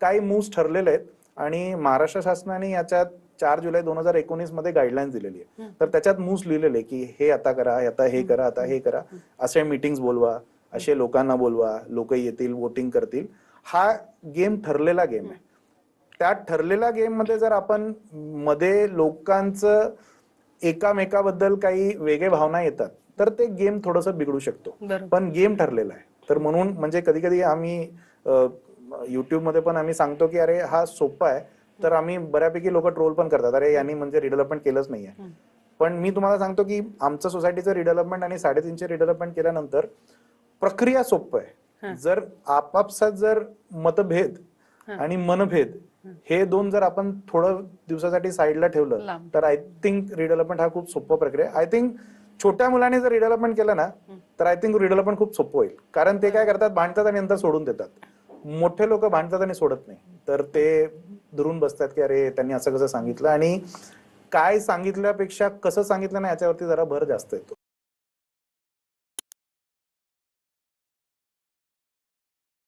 काही मूव्स ठरलेले आहेत आणि महाराष्ट्र शासनाने याच्यात 4 जुलै 2019 मध्ये गाईडलाईन्स दिलेली आहे. तर त्याच्यात मूव्स लिहिलेले की हे आता करा, आता हे करा, आता हे करा, असे मीटिंग्स बोलवा, असे लोकांना बोलवा, लोक येतील, वोटिंग करतील. हा गेम ठरलेला गेम आहे. त्या ठरलेल्या गेम मध्ये जर आपण मध्ये लोकांचं एकामेकाबद्दल काही वेगळे भावना येतात तर ते गेम थोडस बिघडू शकतो. पण गेम ठरलेला आहे. तर म्हणून म्हणजे कधी कधी आम्ही युट्यूबमध्ये पण आम्ही सांगतो की अरे हा सोपा आहे, तर आम्ही बऱ्यापैकी लोक ट्रोल पण करतात, अरे यांनी म्हणजे रिडेव्हलपमेंट केलंच नाहीये. पण मी तुम्हाला सांगतो की आमचं सोसायटीचं रिडेव्हलपमेंट आणि 3.5चे रिडेव्हलपमेंट केल्यानंतर प्रक्रिया सोपं आहे. जर आपापसात जर मतभेद आणि मनभेद हे दोन जर आपण थोडं दिवसासाठी साईडला ठेवलं तर आय थिंक रिडेव्हलपमेंट हा खूप सोपं प्रक्रिया आहे. आय थिंक छोट्या मुलाने जर रिडेव्हलपमेंट केलं ना तर आय थिंक रिडेव्हलपमेंट खूप सोपं होईल. कारण ते काय करतात, भांडतात आणि नंतर सोडून देतात. मोठे लोक भांडतात आणि सोडत नाही, तर ते धरून बसतात की अरे त्यांनी असं कसं सांगितलं, आणि काय सांगितल्यापेक्षा कसं सांगितलं ना याच्यावरती जरा भर जास्त येतो.